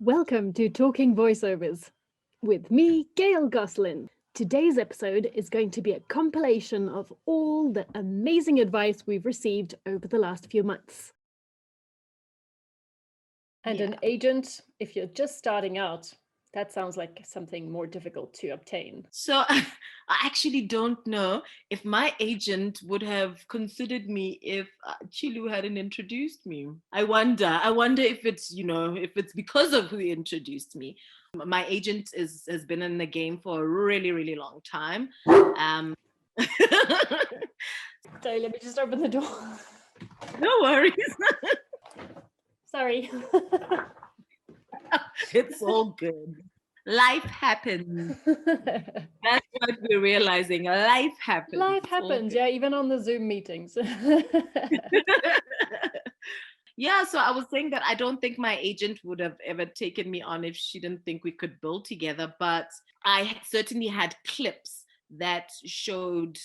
Welcome to Talking Voiceovers with me, Gail Goslin. Today's episode is going to be a compilation of all the amazing advice we've received over the last few months. And an agent, if you're just starting out, that sounds like something more difficult to obtain. So I actually don't know if my agent would have considered me if Chilu hadn't introduced me. I wonder if it's, if it's because of who introduced me. My agent has been in the game for a really, really long time. Sorry, let me just open the door. No worries. Sorry. It's all good. Life happens. That's what we're realizing. Life happens. Life happens, yeah, even on the Zoom meetings. Yeah, so I was saying that I don't think my agent would have ever taken me on if she didn't think we could build together. But I certainly had clips that showed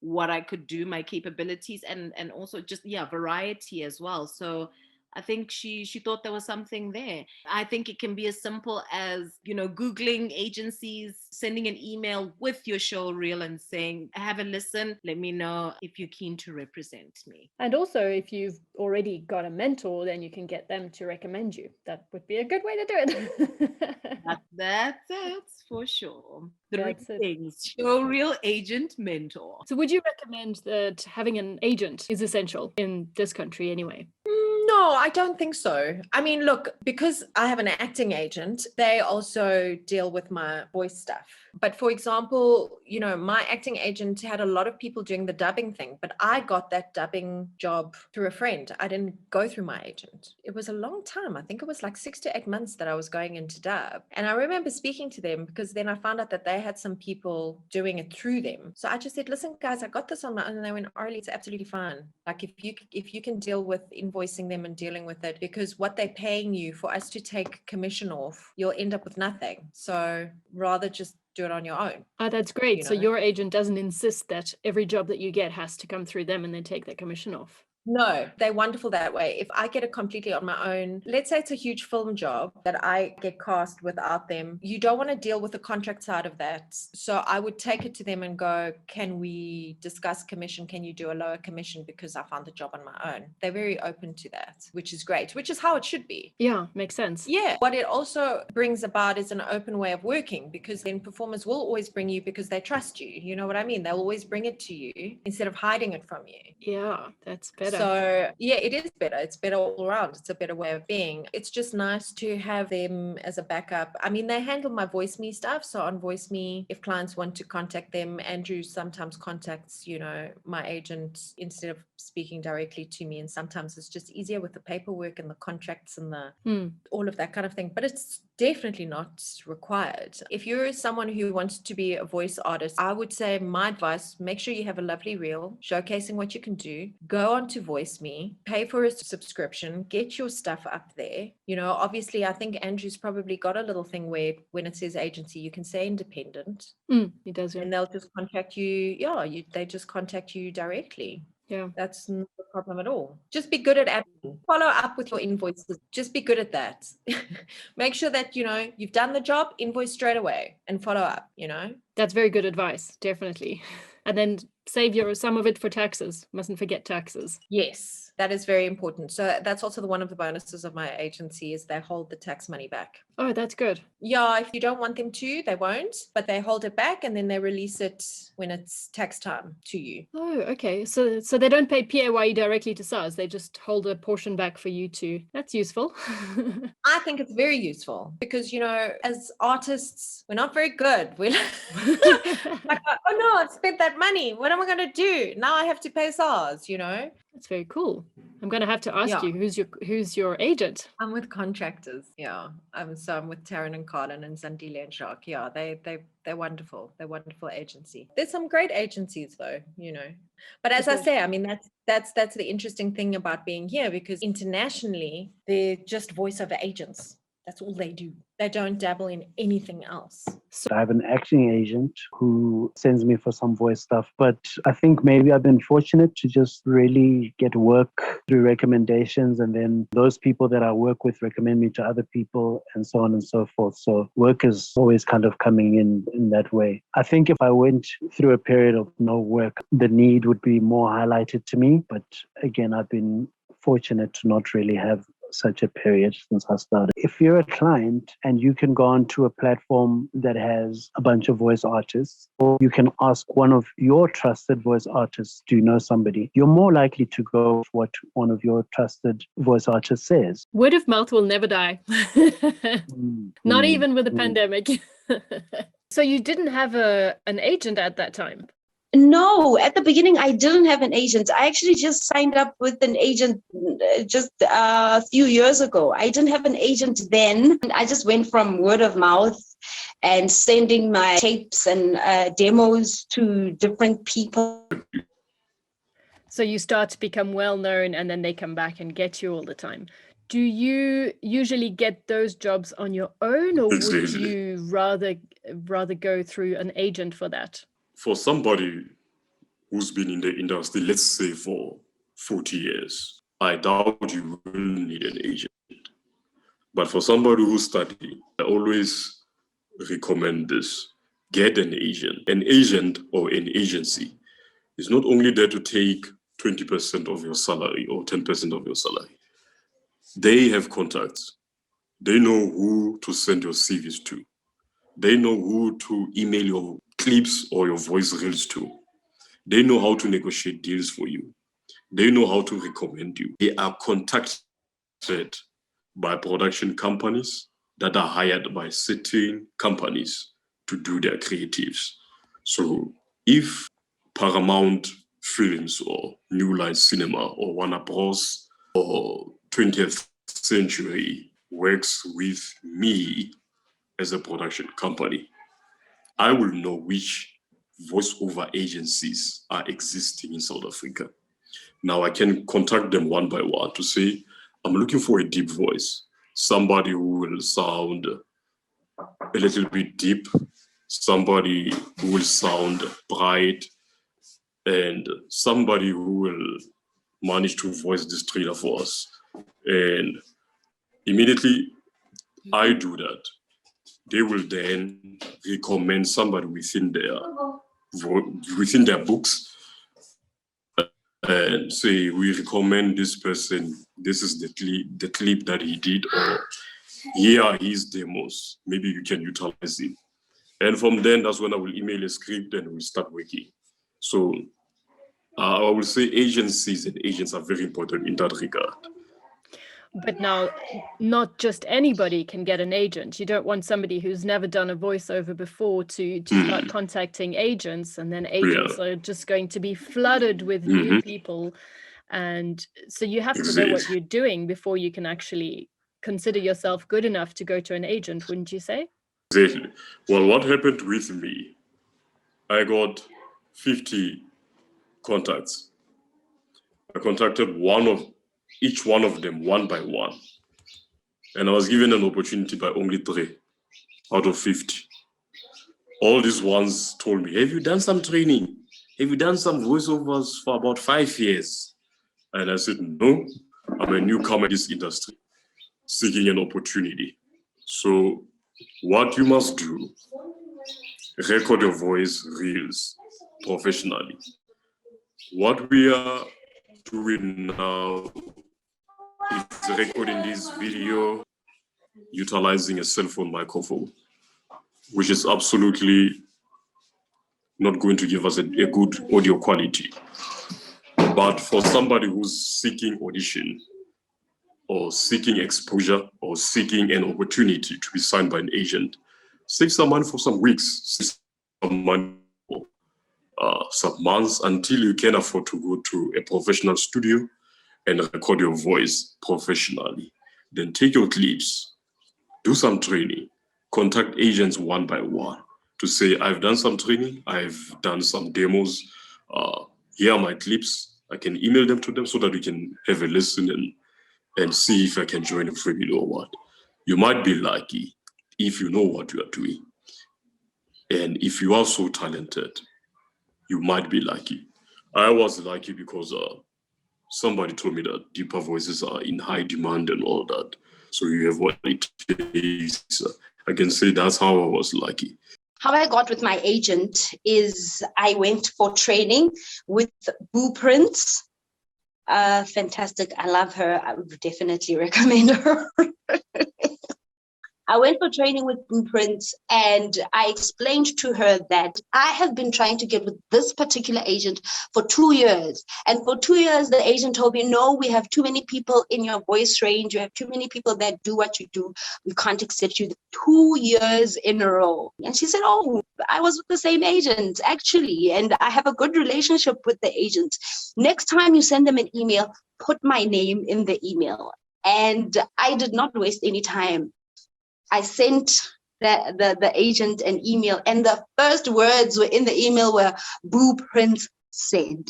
what I could do, my capabilities, and also just, variety as well. So I think she thought there was something there. I think it can be as simple as, Googling agencies, sending an email with your show reel and saying, have a listen, let me know if you're keen to represent me. And also, if you've already got a mentor, then you can get them to recommend you. That would be a good way to do it. That's it, for sure. Three That's it. things: show reel, agent, mentor. So would you recommend that having an agent is essential in this country anyway? No, I don't think so. I mean, look, because I have an acting agent, they also deal with my voice stuff. But for example, my acting agent had a lot of people doing the dubbing thing, but I got that dubbing job through a friend. I didn't go through my agent. It was a long time. I think it was like 6 to 8 months that I was going into dub. And I remember speaking to them because then I found out that they had some people doing it through them. So I just said, listen, guys, I got this on my own. And they went, Aurelie, it's absolutely fine. Like if you can deal with invoicing them and dealing with it, because what they're paying you for us to take commission off, you'll end up with nothing. So rather just do it on your own. Oh, that's great. So your agent doesn't insist that every job that you get has to come through them and then take that commission off. No, they're wonderful that way. If I get it completely on my own, let's say it's a huge film job that I get cast without them, you don't want to deal with the contract side of that. So I would take it to them and go, can we discuss commission? Can you do a lower commission because I found the job on my own? They're very open to that, which is great, which is how it should be. Yeah, makes sense. Yeah. What it also brings about is an open way of working, because then performers will always bring you because they trust you. You know what I mean? They'll always bring it to you instead of hiding it from you. Yeah, that's better. So yeah, it is better. It's better all around. It's a better way of being. It's just nice to have them as a backup. I mean, they handle my VoiceMe stuff. So on VoiceMe, if clients want to contact them, Andrew sometimes contacts, my agent instead of speaking directly to me. And sometimes it's just easier with the paperwork and the contracts and all of that kind of thing. But it's definitely not required. If you're someone who wants to be a voice artist, I would say my advice, make sure you have a lovely reel showcasing what you can do. Go on to VoiceMe, pay for a subscription, get your stuff up there. Obviously, I think Andrew's probably got a little thing where when it says agency, you can say independent. He does, yeah. And they'll just contact you. Yeah, they just contact you directly. Yeah. That's not a problem at all. Just be good at admin. Follow up with your invoices. Just be good at that. Make sure that, you've done the job, invoice straight away and follow up, That's very good advice, definitely. And then save some of it for taxes. Mustn't forget taxes. Yes, that is very important. So that's also one of the bonuses of my agency is they hold the tax money back. Oh, that's good. Yeah, if you don't want them to, they won't, but they hold it back and then they release it when it's tax time to you. Oh, okay. So they don't pay PAYE directly to SARS. They just hold a portion back for you too. That's useful. I think it's very useful because, as artists, we're not very good. We're like, oh no, I've spent that money. What am I going to do? Now I have to pay SARS, That's very cool. I'm going to have to ask you, who's your agent? I'm with contractors. Yeah. I'm with Taryn and Colin and Zandile and Jacques. Yeah, they're wonderful. They're wonderful agency. There's some great agencies though, But as I say, I mean, that's the interesting thing about being here, because internationally they're just voiceover agents. That's all they do. They don't dabble in anything else. I have an acting agent who sends me for some voice stuff, but I think maybe I've been fortunate to just really get work through recommendations, and then those people that I work with recommend me to other people and so on and so forth. So work is always kind of coming in that way. I think if I went through a period of no work, the need would be more highlighted to me. But again, I've been fortunate to not really have such a period since I started. If you're a client and you can go onto a platform that has a bunch of voice artists, or you can ask one of your trusted voice artists, do you know somebody? You're more likely to go with what one of your trusted voice artists says. Word of mouth will never die. Not even with the pandemic. So you didn't have an agent at that time? No, at the beginning, I didn't have an agent. I actually just signed up with an agent just a few years ago. I didn't have an agent then. I just went from word of mouth and sending my tapes and demos to different people. So you start to become well known, and then they come back and get you all the time. Do you usually get those jobs on your own, or would you rather go through an agent for that? For somebody who's been in the industry, let's say for 40 years, I doubt you will need an agent. But for somebody who's studying, I always recommend this. Get an agent. An agent or an agency is not only there to take 20% of your salary or 10% of your salary. They have contacts. They know who to send your CVs to. They know who to email your clips or your voice reels to. They know how to negotiate deals for you. They know how to recommend you. They are contacted by production companies that are hired by certain companies to do their creatives. So if Paramount Films or New Line Cinema or Warner Bros. Or 20th Century works with me as a production company, I will know which voiceover agencies are existing in South Africa. Now I can contact them one by one to say, I'm looking for a deep voice, somebody who will sound a little bit deep, somebody who will sound bright, and somebody who will manage to voice this trailer for us. And immediately I do that, they will then recommend somebody within their books and say, we recommend this person, this is the clip that he did, or here are his demos, maybe you can utilize it. And from then, that's when I will email a script and we'll start working. So I will say agencies and agents are very important in that regard. But now, not just anybody can get an agent. You don't want somebody who's never done a voiceover before to start contacting agents, and then agents are just going to be flooded with new people. And so you have to know what you're doing before you can actually consider yourself good enough to go to an agent, wouldn't you say? Exactly. Well, what happened with me, I got 50 contacts. I contacted each one of them one by one. And I was given an opportunity by only 3 out of 50. All these ones told me, have you done some training? Have you done some voiceovers for about 5 years? And I said, no, I'm a newcomer in this industry, seeking an opportunity. So what you must do, record your voice reels professionally. What we are doing now is recording this video utilizing a cell phone microphone, which is absolutely not going to give us a good audio quality. But for somebody who's seeking audition or seeking exposure or seeking an opportunity to be signed by an agent, save some money for some weeks, save some money for some months until you can afford to go to a professional studio and record your voice professionally. Then take your clips, do some training, contact agents one by one to say, I've done some training, I've done some demos, here are my clips. I can email them to them so that we can have a listen and see if I can join a freebie or what. You might be lucky if you know what you are doing. And if you are so talented, you might be lucky. I was lucky because somebody told me that deeper voices are in high demand and all that. So you have what it takes. I can say that's how I was lucky. How I got with my agent is I went for training with Boo Prince. Fantastic. I love her. I would definitely recommend her. I went for training with Blueprints and I explained to her that I have been trying to get with this particular agent for 2 years. And for 2 years, the agent told me, no, we have too many people in your voice range. You have too many people that do what you do. We can't accept you 2 years in a row. And she said, oh, I was with the same agent, actually. And I have a good relationship with the agent. Next time you send them an email, put my name in the email. And I did not waste any time. I sent the agent an email, and the first words were in the email were Boo Prince said.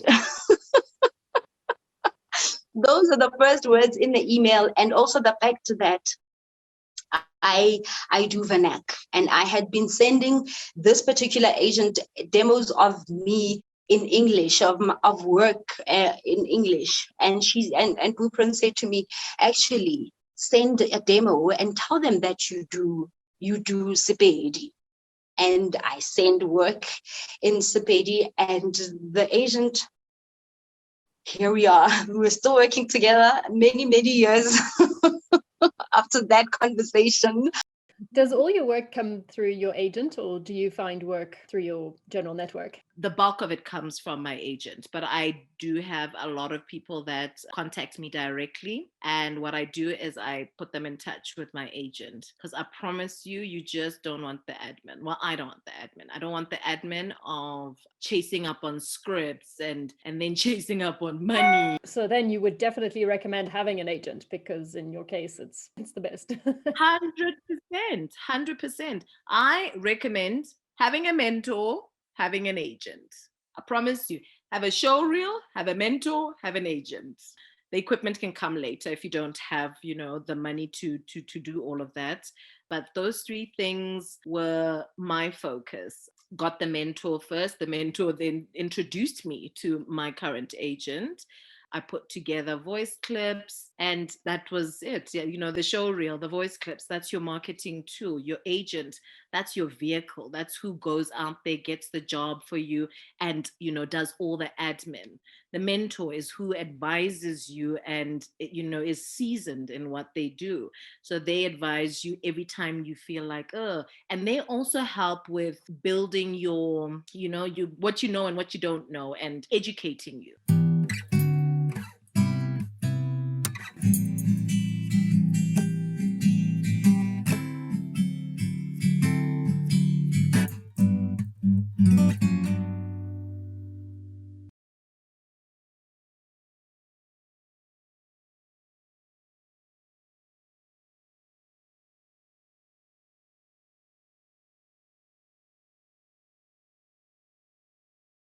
Those are the first words in the email, and also the fact that I do vernac, and I had been sending this particular agent demos of me in English, of work in English, and Boo Prince said to me, actually, send a demo and tell them that you do Sepedi. And I send work in Sepedi, and the agent, here we are. We're still working together many, many years after that conversation. Does all your work come through your agent, or do you find work through your general network? The bulk of it comes from my agent, but I do have a lot of people that contact me directly. And what I do is I put them in touch with my agent, because I promise you, you just don't want the admin. Well, I don't want the admin. I don't want the admin of chasing up on scripts and then chasing up on money. So then you would definitely recommend having an agent, because in your case, it's the best. 100%. I recommend having a mentor, having an agent. I promise you, have a show reel, have a mentor, have an agent. The equipment can come later if you don't have, the money to do all of that. But those 3 things were my focus. Got the mentor first. The mentor then introduced me to my current agent. I put together voice clips, and that was it. Yeah, the show reel, the voice clips, that's your marketing tool. Your agent, that's your vehicle. That's who goes out there, gets the job for you, and, does all the admin. The mentor is who advises you and, is seasoned in what they do. So they advise you every time you feel like, and they also help with building your, what you know and what you don't know, and educating you.